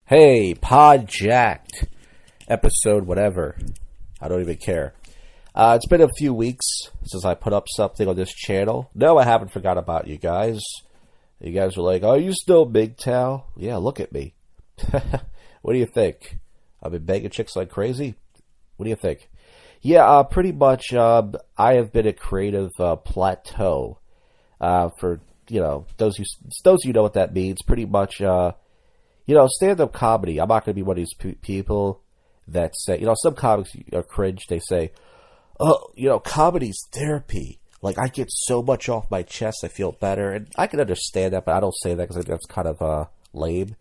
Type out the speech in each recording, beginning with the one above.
Hey, Pod Jacked, episode whatever. I don't even care. It's been a few weeks since I put up something on this channel. No, I haven't forgot about you guys. You guys were like, "Are you still MGTOW?" Yeah, look at me. What do you think? I've been banging chicks like crazy? What do you think? Yeah, pretty much, I have been a creative plateau for, those of you know what that means. Pretty much, stand-up comedy. I'm not going to be one of these people that say, some comics are cringe. They say, oh, comedy's therapy. Like, I get so much off my chest, I feel better. And I can understand that, but I don't say that because I think that's kind of lame.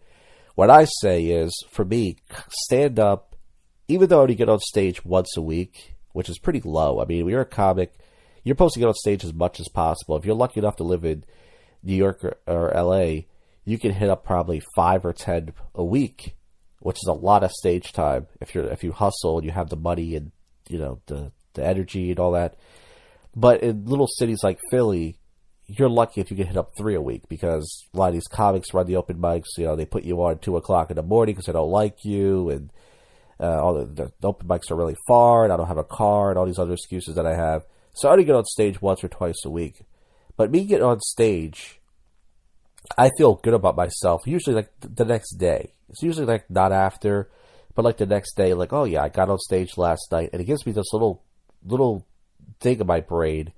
What I say is, for me, stand-up, even though I only get on stage once a week, which is pretty low. I mean, when you're a comic, you're supposed to get on stage as much as possible. If you're lucky enough to live in New York or LA, you can hit up probably 5 or 10 a week, which is a lot of stage time if you hustle and you have the money and the energy and all that. But in little cities like Philly, you're lucky if you can hit up 3 a week because a lot of these comics run the open mics. They put you on at 2 o'clock in the morning because they don't like you, and all the open mics are really far, and I don't have a car, and all these other excuses that I have. So I only get on stage once or twice a week. But me getting on stage, I feel good about myself. Usually, like the next day. It's usually like not after, but like the next day. Like, oh yeah, I got on stage last night, and it gives me this little thing in my brain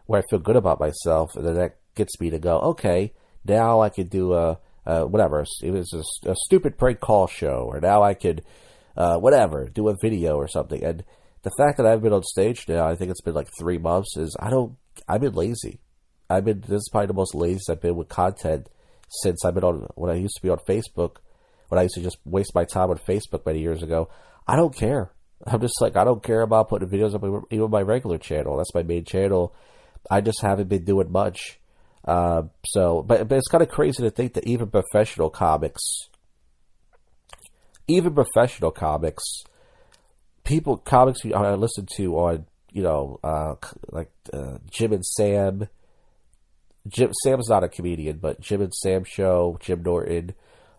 where I feel good about myself, and then that gets me to go, okay, now I can do whatever. It was a stupid prank call show, or now I could do a video or something. And the fact that I've been on stage now, I think it's been like 3 months, is I've been lazy. This is probably the most lazy I've been with content since I've been on, when I used to be on Facebook, when I used to just waste my time on Facebook many years ago. I don't care. I'm just like, I don't care about putting videos up even my regular channel. That's my main channel. I just haven't been doing much. But it's kind of crazy to think that even professional comics, comics I listen to on, Jim and Sam. Sam's not a comedian, but Jim and Sam show, Jim Norton.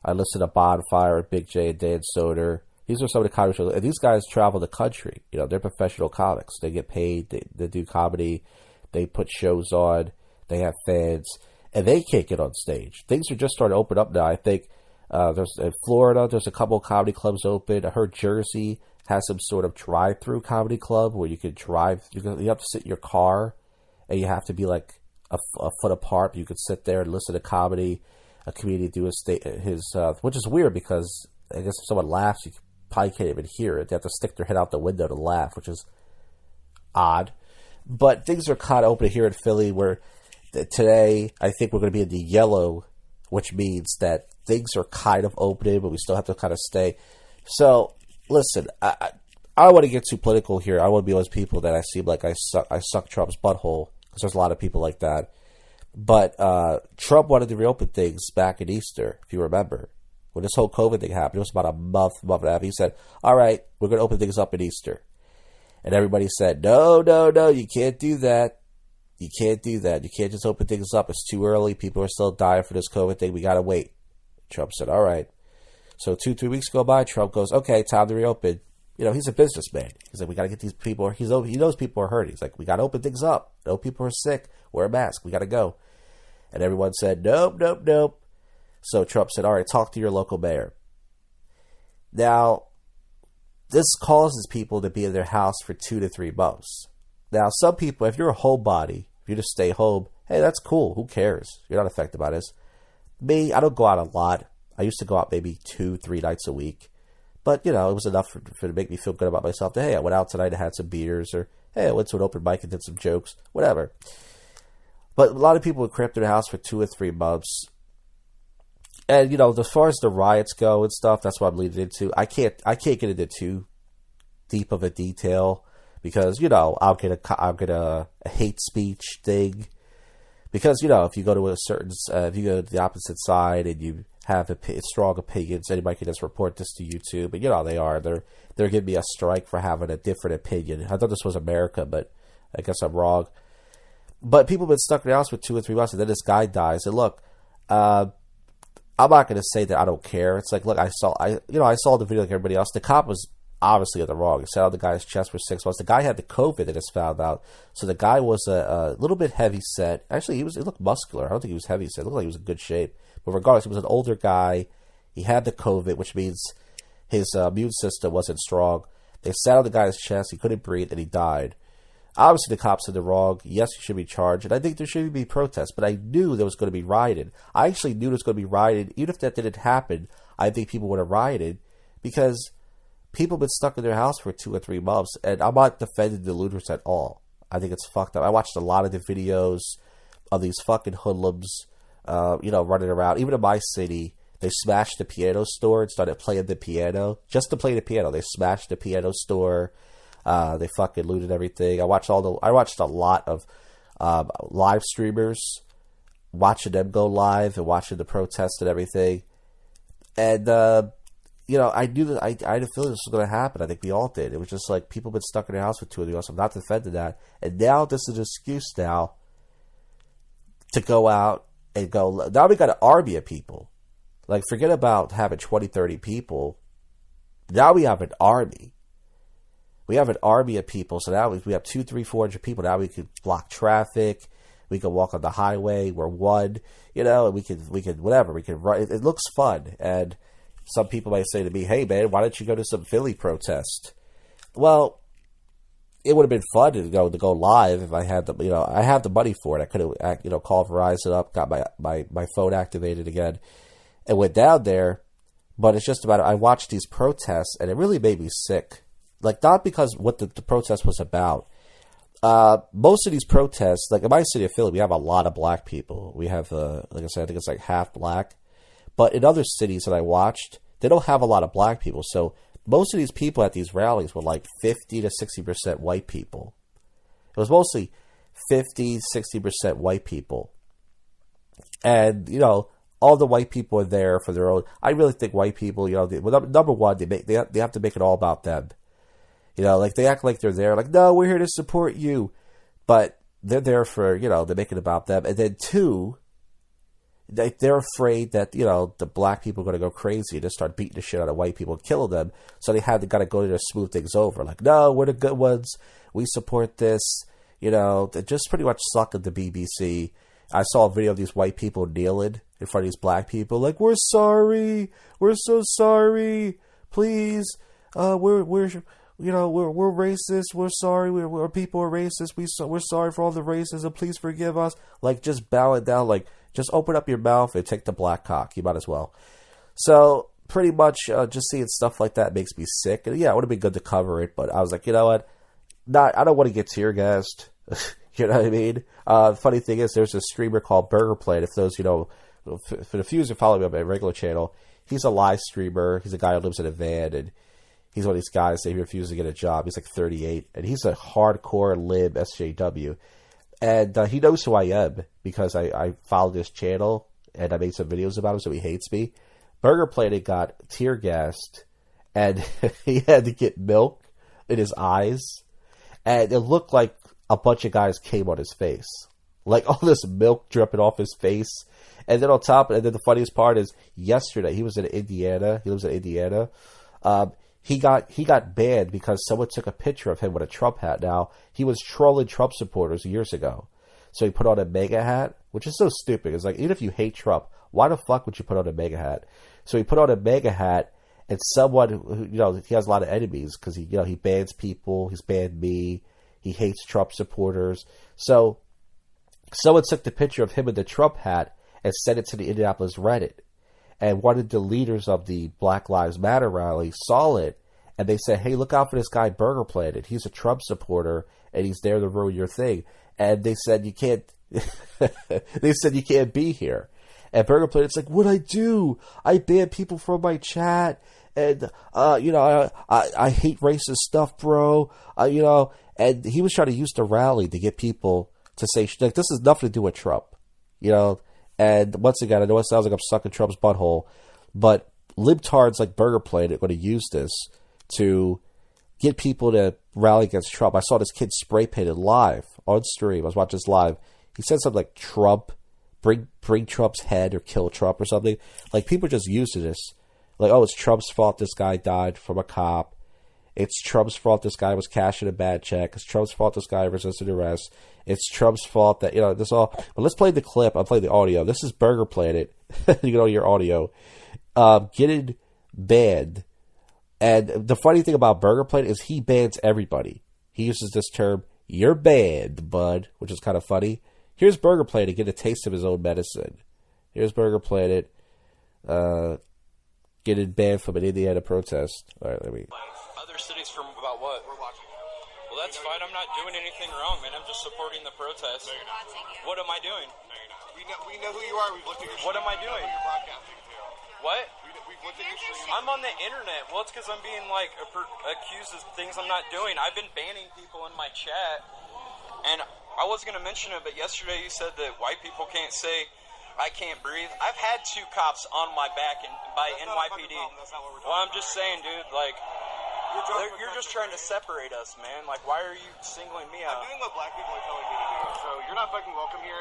I listen to Bonfire, Big J, and Dan Soder. These are some of the comedy shows. And these guys travel the country. They're professional comics. They get paid. They do comedy. They put shows on. They have fans. And they can't get on stage. Things are just starting to open up now. I think there's in Florida, there's a couple of comedy clubs open. I heard Jersey has some sort of drive-through comedy club where you can drive. You have to sit in your car, and you have to be like a foot apart. You could sit there and listen to comedy. A comedian do his which is weird because I guess if someone laughs, you probably can't even hear it. They have to stick their head out the window to laugh, which is odd. But things are kind of open here in Philly, where today I think we're going to be in the yellow, which means that things are kind of opening, but we still have to kind of stay. So listen, I don't want to get too political here. I want to be those people that I seem like I suck Trump's butthole, because there's a lot of people like that. But Trump wanted to reopen things back in Easter, if you remember. When this whole COVID thing happened, it was about a month and a half. He said, all right, we're going to open things up in Easter. And everybody said, no, you can't do that. You can't do that. You can't just open things up. It's too early. People are still dying for this COVID thing. We got to wait. Trump said, all right. So 2-3 weeks go by. Trump goes, okay, time to reopen. He's a businessman. He's like, we got to get these people. He knows people are hurting. He's like, we got to open things up. No people are sick. Wear a mask. We got to go. And everyone said, nope. So Trump said, all right, talk to your local mayor. Now, this causes people to be in their house for 2 to 3 months. Now, some people, if you're a homebody, if you just stay home, hey, that's cool. Who cares? You're not affected by this. Me, I don't go out a lot. I used to go out maybe 2-3 nights a week. But, it was enough for to make me feel good about myself. That, hey, I went out tonight and had some beers. Or, hey, I went to an open mic and did some jokes. Whatever. But a lot of people would cramp in their house for 2 or 3 months. And, as far as the riots go and stuff, that's what I'm leading into. I can't get into too deep of a detail because, I'll get a hate speech thing. Because, if you go to if you go to the opposite side and you have strong opinions, anybody can just report this to YouTube. But, they're giving me a strike for having a different opinion. I thought this was America, but I guess I'm wrong. But people have been stuck in the house for 2 or 3 months, and then this guy dies. And look, I'm not going to say that I don't care. It's like, look, I saw the video like everybody else. The cop was obviously in the wrong. He sat on the guy's chest for 6 months. The guy had the COVID that is found out. So the guy was a little bit heavy set. Actually, he looked muscular. I don't think he was heavy set. It looked like he was in good shape. But regardless, he was an older guy. He had the COVID, which means his immune system wasn't strong. They sat on the guy's chest. He couldn't breathe, and he died. Obviously, the cops in the wrong. Yes, he should be charged, and I think there should be protests. But I knew there was going to be rioting. I actually knew there was going to be rioting. Even if that didn't happen, I think people would have rioted because people have been stuck in their house for 2 or 3 months, and I'm not defending the looters at all. I think it's fucked up. I watched a lot of the videos of these fucking hoodlums, running around. Even in my city, they smashed the piano store and started playing the piano. Just to play the piano. They smashed the piano store. They fucking looted everything. I watched a lot of live streamers, watching them go live and watching the protests and everything. And, I knew that I had a feeling this was going to happen. I think we all did. It was just like people have been stuck in their house for 2 or 3 months. I'm not defending that. And now this is an excuse now to go out and go. Now we got an army of people. Like, forget about having 20, 30 people. Now we have an army. We have an army of people. So now we have 200, 300, 400 people. Now we can block traffic. We can walk on the highway. We're one, and we can whatever. We can run. It looks fun. And some people might say to me, hey, man, why don't you go to some Philly protest? Well, it would have been fun to go live if I had I have the money for it. I could have, called Verizon up, got my phone activated again, and went down there. But it's just about, I watched these protests, and it really made me sick. Like, not because what the protest was about. Most of these protests, like in my city of Philly, we have a lot of black people. We have, like I said, I think it's like half black. But in other cities that I watched, they don't have a lot of black people. So most of these people at these rallies were like 50 to 60% white people. It was mostly 50, 60% white people. And, all the white people are there for their own. I really think white people, number one, they have to make it all about them. Like they act like they're there. Like, no, we're here to support you. But they're there for, they make it about them. And then two, they're afraid that, the black people are going to go crazy and just start beating the shit out of white people and killing them. So they got to go there to smooth things over. Like, no, we're the good ones. We support this. They just pretty much suck at the BBC. I saw a video of these white people kneeling in front of these black people. Like, we're sorry. We're so sorry. Please. We're racist. We're sorry. We're people are racist. We're sorry for all the racism. Please forgive us. Like, just bow it down. Like, just open up your mouth and take the black cock. You might as well. So, pretty much, just seeing stuff like that makes me sick. And yeah, it would have been good to cover it, but I was like, you know what? I don't want to get tear gassed. You know what I mean? Funny thing is, there's a streamer called Burger Plate. If those, for the few who follow me on my regular channel, he's a live streamer. He's a guy who lives in a van, and he's one of these guys that he refuses to get a job. He's like 38, and he's a hardcore lib SJW. And he knows who I am because I followed his channel and I made some videos about him, so he hates me. Burger Planet got tear gassed, and he had to get milk in his eyes, and it looked like a bunch of guys came on his face. Like all this milk dripping off his face. And then on top, and then the funniest part is yesterday, he was in Indiana. He lives in Indiana. He got banned because someone took a picture of him with a Trump hat. Now, he was trolling Trump supporters years ago. So he put on a MAGA hat, which is so stupid. It's like, even if you hate Trump, why the fuck would you put on a MAGA hat? So he put on a MAGA hat, and someone who, he has a lot of enemies because he bans people. He's banned me. He hates Trump supporters. So someone took the picture of him in the Trump hat and sent it to the Indianapolis Reddit. And one of the leaders of the Black Lives Matter rally saw it, and they said, hey, look out for this guy Burger Planet. He's a Trump supporter, and he's there to ruin your thing. And they said, you can't be here. And Burger Planet's like, what'd I do? I banned people from my chat, and, I hate racist stuff, bro. And he was trying to use the rally to get people to say, like, this has nothing to do with Trump, And once again, I know it sounds like I'm stuck in Trump's butthole, but libtards like Burger Plate are going to use this to get people to rally against Trump. I saw this kid spray painted live on stream. I was watching this live. He said something like Trump bring Trump's head or kill Trump or something. Like, people are just used to this. Like, oh, it's Trump's fault this guy died from a cop. It's Trump's fault this guy was cashing a bad check. It's Trump's fault this guy resisted arrest. It's Trump's fault that, this all... But let's play the clip. I'll play the audio. This is Burger Planet. You can all hear audio. Getting banned. And the funny thing about Burger Planet is he bans everybody. He uses this term, "You're banned, bud," which is kind of funny. Here's Burger Planet get a taste of his own medicine. Here's Burger Planet getting banned from an Indiana protest. All right, let me... Other cities from about what? We're watching. Well, that's fine. I'm not doing anything wrong, man. I'm just supporting the protest. No, you're not. What am I doing? No, you're not. We know who you are. We've looked at your stream. What am I doing? You're broadcasting too. What? We've looked at your stream. I'm on the internet. Well, it's because I'm being accused of things I'm not doing. I've been banning people in my chat, and I was gonna mention it, but yesterday you said that white people can't say I can't breathe. I've had 2 cops on my back by NYPD. Well, I'm just saying, dude, like, you're just trying to separate us, man. Like, why are you singling me out? I'm doing what black people are telling me to do, so you're not fucking welcome here.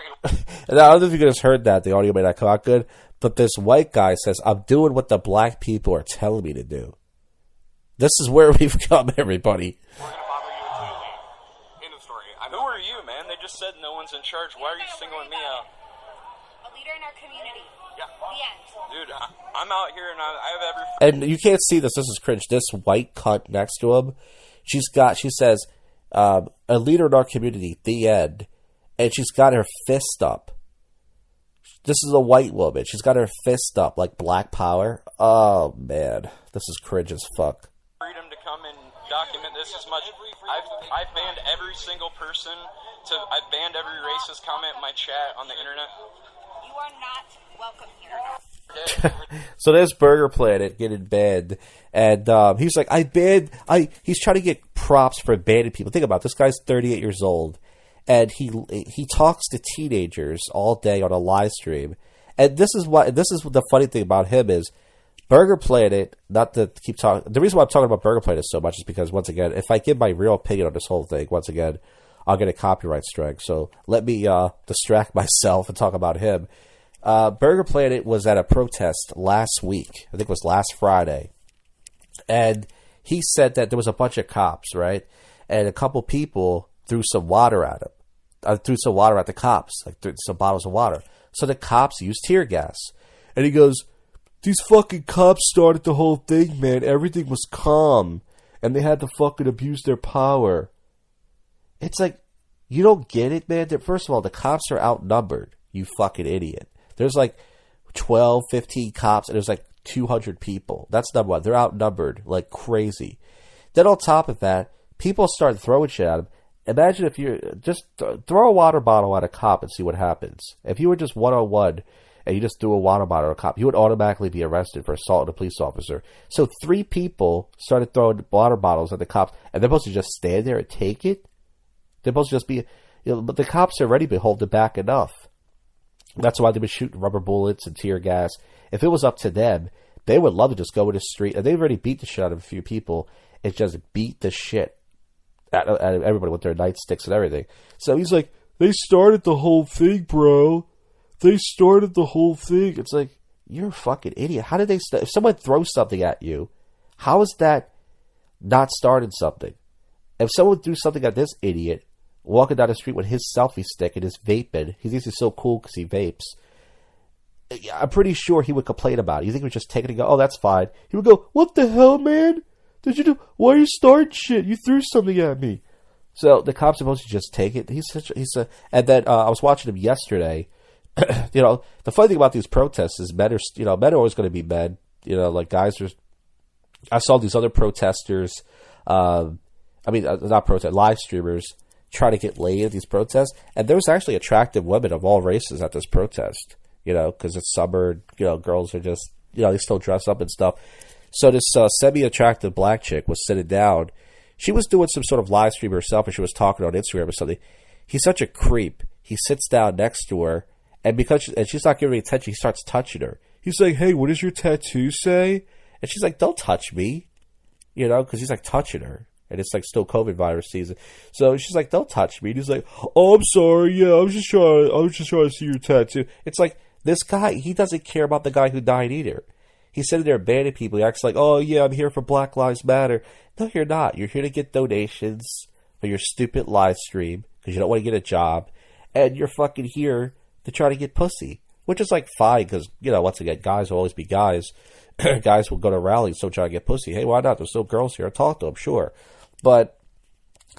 And I don't know if you guys heard that. The audio may not come out good, but this white guy says, "I'm doing what the black people are telling me to do." This is where we've come, everybody. We're going to bother you until you leave. End of story. Who are you, man? They just said no one's in charge. Why are you singling me out? A leader in our community. Yeah. The end. Dude, I'm out here and I have every... And you can't see this. This is cringe. This white cunt next to him, she says, "A leader in our community, the end." And she's got her fist up. This is a white woman. She's got her fist up like Black Power. Oh, man. This is cringe as fuck. Freedom to come and document this as much. I've banned every single person. I've banned every racist comment in my chat on the internet. You are not welcome here. So there's Burger Planet getting banned, and he's like, he's trying to get props for banning people. Think about it. This guy's 38 years old, and he talks to teenagers all day on a live stream. And this is the funny thing about him is Burger Planet. Not to keep talking. The reason why I'm talking about Burger Planet so much is because, once again, if I give my real opinion on this whole thing, once again, I'll get a copyright strike. So let me distract myself and talk about him. Burger Planet was at a protest last week. I think it was last Friday. And he said that there was a bunch of cops, right? And a couple people threw some water at him. Threw some water at the cops, like some bottles of water. So the cops used tear gas. And he goes, "These fucking cops started the whole thing, man. Everything was calm. And they had to fucking abuse their power." It's like, you don't get it, man? First of all, the cops are outnumbered, you fucking idiot. There's like 12, 15 cops, and there's like 200 people. That's number one. They're outnumbered like crazy. Then on top of that, people start throwing shit at them. Imagine if you just throw a water bottle at a cop and see what happens. If you were just one-on-one and you just threw a water bottle at a cop, you would automatically be arrested for assault on a police officer. So 3 people started throwing water bottles at the cops, and they're supposed to just stand there and take it? They're supposed to just be... but the cops have already been holding back enough. That's why they've been shooting rubber bullets and tear gas. If it was up to them, they would love to just go in the street. And they've already beat the shit out of a few people. It's just beat the shit out of everybody with their nightsticks and everything. So he's like, "They started the whole thing, bro. They started the whole thing." It's like, you're a fucking idiot. How did they if someone throws something at you, how is that not starting something? If someone threw something at this idiot walking down the street with his selfie stick and his vaping, he thinks he's so cool because he vapes, I'm pretty sure he would complain about it. You think he would just take it and go, "Oh, that's fine." He would go, "What the hell, man? Did you do? Why are you starting shit? You threw something at me." So the cops are supposed to just take it. And then I was watching him yesterday. The funny thing about these protests is men are always going to be men. Like guys are. I saw these other protesters. Not protest, live streamers trying to get laid at these protests, and there was actually attractive women of all races at this protest. Because it's summer. Girls are just they still dress up and stuff. So this semi-attractive black chick was sitting down. She was doing some sort of live stream herself, and she was talking on Instagram or something. He's such a creep. He sits down next to her, and she's not giving any attention, he starts touching her. He's like, "Hey, what does your tattoo say?" And she's like, "Don't touch me," because he's like touching her. and it's like still COVID virus season. So she's like, "Don't touch me." And he's like, "Oh, I'm sorry. Yeah, I was just trying to see your tattoo." It's like this guy, he doesn't care about the guy who died either. He's sitting there banning people. He acts like, "Oh yeah, I'm here for Black Lives Matter." No, you're not. You're here to get donations for your stupid live stream because you don't want to get a job, and you're fucking here to try to get pussy, which is like fine because, you know, once again, guys will always be guys. Guys will go to rallies, so try to get pussy. Hey, why not? There's still girls here. Talk to them, sure. But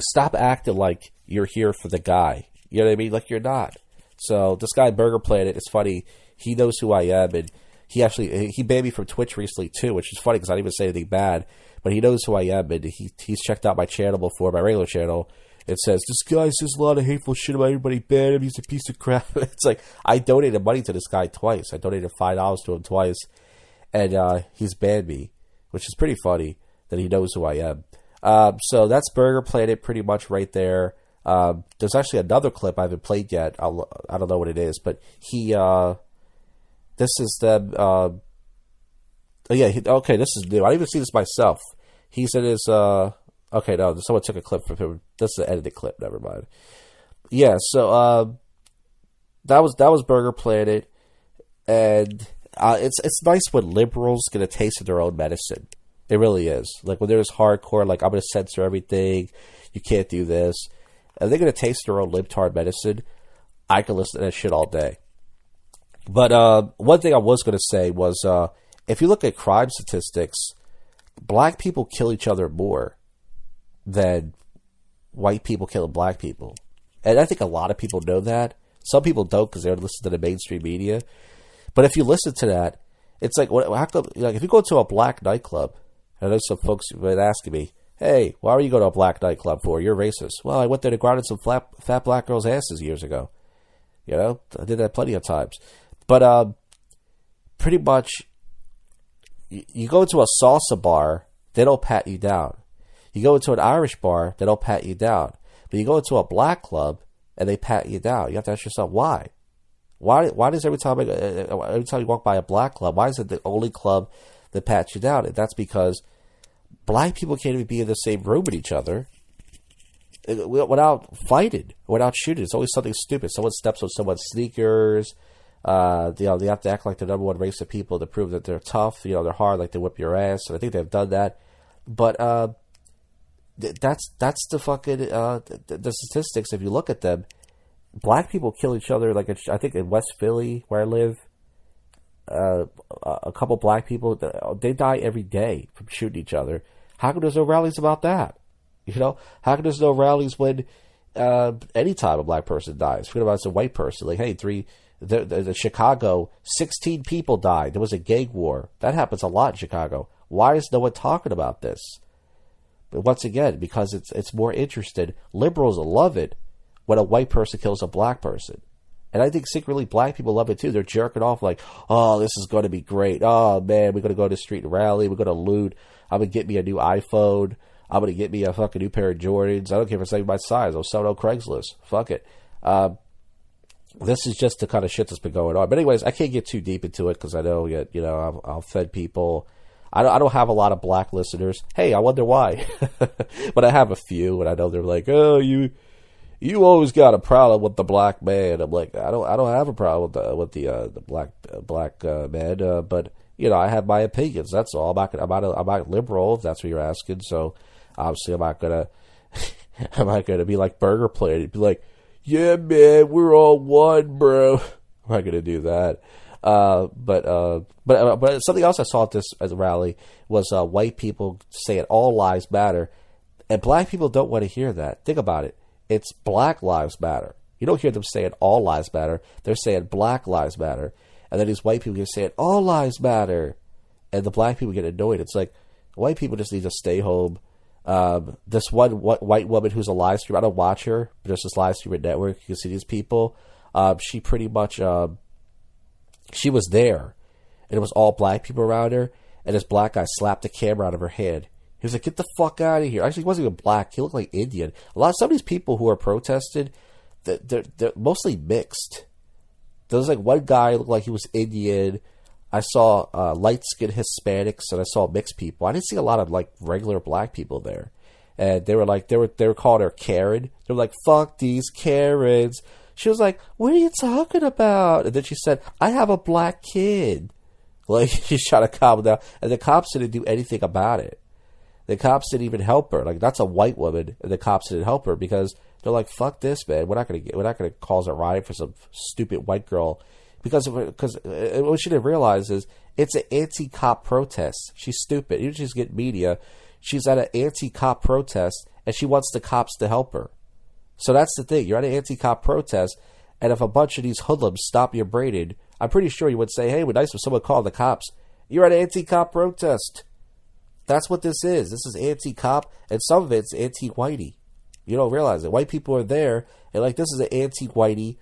stop acting like you're here for the guy. You know what I mean? Like you're not. So this guy, Burger Planet, it's funny. He knows who I am, and he banned me from Twitch recently too, which is funny because I didn't even say anything bad. But he knows who I am, and he's checked out my channel before, my regular channel. It says, "This guy says a lot of hateful shit about everybody, ban him, he's a piece of crap." It's like, I donated money to this guy twice. I donated $5 to him twice, and he's banned me, which is pretty funny that he knows who I am. So that's Burger Planet pretty much right there. There's actually another clip I haven't played yet. I don't know what it is, but this is them. Okay, this is new. I didn't even see this myself. He's in his, okay, no, someone took a clip from him. This is an edited clip, never mind. Yeah, so, that was Burger Planet, and, it's nice when liberals get a taste of their own medicine. It really is. Like, when there's hardcore, like, I'm gonna censor everything, you can't do this, and they're gonna taste their own libtard medicine, I can listen to that shit all day. But, one thing I was gonna say was, if you look at crime statistics, black people kill each other more than white people killing black people. And I think a lot of people know that. Some people don't because they don't listen to the mainstream media. But if you listen to that, it's like, how come, like if you go to a black nightclub, I know some folks have been asking me, "Hey, why are you going to a black nightclub for? You're racist." Well, I went there to grind some fat black girls' asses years ago. You know, I did that plenty of times. But pretty much, you go into a salsa bar, they don't pat you down. You go into an Irish bar, they don't pat you down. But you go into a black club, and they pat you down. You have to ask yourself, why? Why does every time you walk by a black club, why is it the only club that pats you down? And that's because black people can't even be in the same room with each other without fighting, without shooting. It's always something stupid. Someone steps on someone's sneakers. They have to act like the number one race of people to prove that they're tough. You know, they're hard, like they whip your ass. And I think they've done that. But that's the fucking the statistics. If you look at them, black people kill each other. Like I think in West Philly, where I live, a couple black people, they die every day from shooting each other. How come there's no rallies about that? You know, how come there's no rallies when any time a black person dies? Forget about it's a white person. Like, hey, the Chicago, 16 people died. There was a gang war. That happens a lot in Chicago. Why is no one talking about this? But once again, because it's more interested. Liberals love it when a white person kills a black person. And I think secretly black people love it too. They're jerking off like, "Oh, this is going to be great. Oh, man, we're going to go to the street and rally. We're going to loot. I'm going to get me a new iPhone. I'm going to get me a fucking new pair of Jordans. I don't care if it's like my size. I'll sell it on Craigslist. Fuck it." This is just the kind of shit that's been going on. But anyways, I can't get too deep into it because I know, you know, I'll offend people. I don't have a lot of black listeners. Hey, I wonder why. But I have a few, and I know they're like, "Oh, you always got a problem with the black man." I'm like, I don't have a problem with the black man. But you know, I have my opinions. That's all. I'm not liberal, if that's what you're asking. So obviously, I'm not gonna be like Burger Planet. Be like, "Yeah, man, we're all one, bro." I'm not gonna do that. But something else I saw at the rally was white people saying all lives matter, and black people don't want to hear that. Think about it. It's Black Lives Matter. You don't hear them saying all lives matter. They're saying Black Lives Matter, and then these white people get saying all lives matter, and the black people get annoyed. It's like white people just need to stay home. This one white woman who's a live streamer, I don't watch her, but there's this live streamer network. You can see these people. She pretty much she was there, and it was all black people around her, and this black guy slapped the camera out of her hand. He was like, "Get the fuck out of here." Actually, he wasn't even black. He looked like Indian. Some of these people who are protested, they're mostly mixed. There was like one guy who looked like he was Indian. I saw light-skinned Hispanics, and I saw mixed people. I didn't see a lot of like regular black people there. and they were calling her Karen. They were like, "Fuck these Karens." She was like, "What are you talking about?" And then she said, "I have a black kid." Like, she's trying to calm down, and the cops didn't do anything about it. The cops didn't even help her. Like, that's a white woman, and the cops didn't help her because they're like, "Fuck this, man. We're not gonna cause a riot for some stupid white girl." Because what she didn't realize is it's an anti-cop protest. She's stupid. Even if she's getting media, she's at an anti-cop protest, and she wants the cops to help her. So that's the thing. You're at an anti-cop protest, and if a bunch of these hoodlums stop your braiding, I'm pretty sure you would say, "Hey, it would be nice if someone called the cops." You're at an anti-cop protest. That's what this is. This is anti-cop, and some of it's anti-whitey. You don't realize it. White people are there, and like, this is an anti-whitey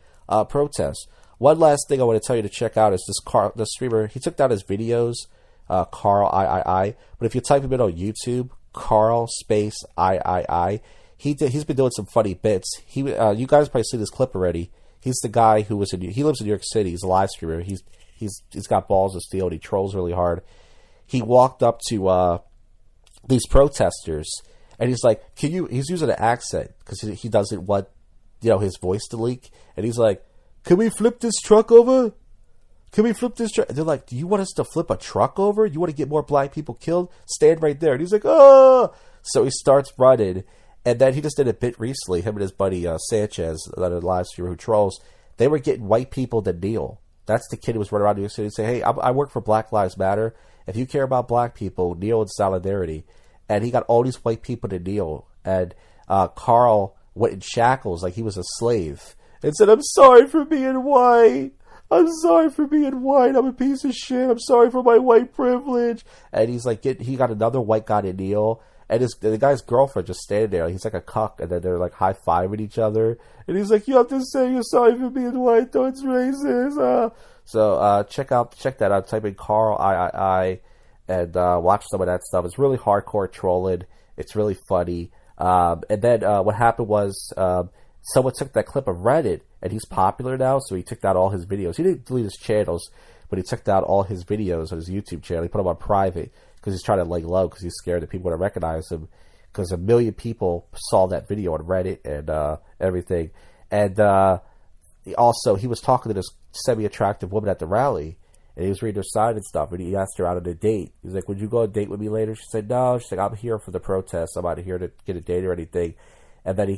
protest. One last thing I want to tell you to check out is this streamer. He took down his videos, Carl III. But if you type him in on YouTube, Carl space III, he's been doing some funny bits. You guys probably seen this clip already. He's the guy who he lives in New York City. He's a live streamer. He's got balls of steel, and he trolls really hard. He walked up to these protesters, and he's like, he's using an accent because he doesn't want, his voice to leak. And he's like, "Can we flip this truck over? Can we flip this truck?" And they're like, "Do you want us to flip a truck over? You want to get more black people killed? Stand right there." And he's like, "Oh!" So he starts running. And then he just did a bit recently, him and his buddy Sanchez, another live streamer who trolls, they were getting white people to kneel. That's the kid who was running around New York City and say, "Hey, I work for Black Lives Matter. If you care about black people, kneel in solidarity." And he got all these white people to kneel. And Carl went in shackles like he was a slave and said, "I'm sorry for being white. I'm sorry for being white. I'm a piece of shit. I'm sorry for my white privilege." And he's like, he got another white guy to kneel. And the guy's girlfriend just standing there. He's like a cuck. And then they're like high-fiving each other. And he's like, "You have to say you're sorry for being white, though it's racist." So check that out. Type in Carl III and watch some of that stuff. It's really hardcore trolling. It's really funny. And then what happened was someone took that clip of Reddit, and he's popular now, so he took down all his videos. He didn't delete his channels, but he took down all his videos on his YouTube channel. He put them on private because he's trying to lay low because he's scared that people would recognize him, because 1 million people saw that video on Reddit and everything. And also, he was talking to this semi-attractive woman at the rally, and he was reading her sign and stuff, and he asked her out on a date. He's like, "Would you go on a date with me later?" She said, "No." She's like, "I'm here for the protest. I'm not here to get a date or anything." And then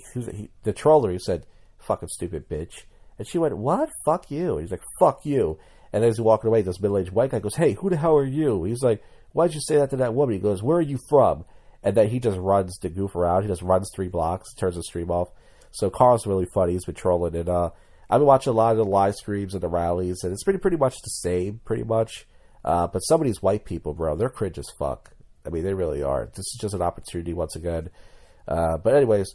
the troller, he said, "Fucking stupid bitch." And she went, "What? Fuck you." And he's like, "Fuck you." And then as he's walking away, this middle-aged white guy goes, "Hey, who the hell are you?" He's like, "Why'd you say that to that woman?" He goes, "Where are you from?" And then he just runs to goof around. He just runs 3 blocks, turns the stream off. So Carl's really funny. He's been trolling. And I've been watching a lot of the live streams and the rallies, and it's pretty much the same, pretty much. But some of these white people, bro, they're cringe as fuck. I mean, they really are. This is just an opportunity once again. But anyways,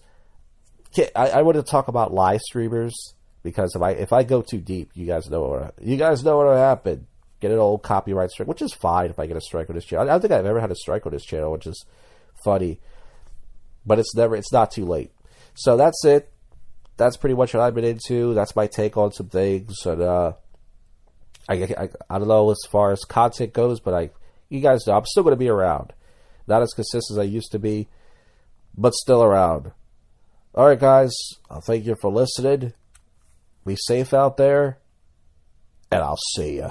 I wanted to talk about live streamers, because if I go too deep, you guys know what'll happen. Get an old copyright strike, which is fine if I get a strike on this channel. I don't think I've ever had a strike on this channel, which is funny. But it's not too late. So that's it. That's pretty much what I've been into. That's my take on some things. And I don't know as far as content goes, but you guys know I'm still going to be around. Not as consistent as I used to be, but still around. All right, guys. I'll thank you for listening. Be safe out there, and I'll see ya.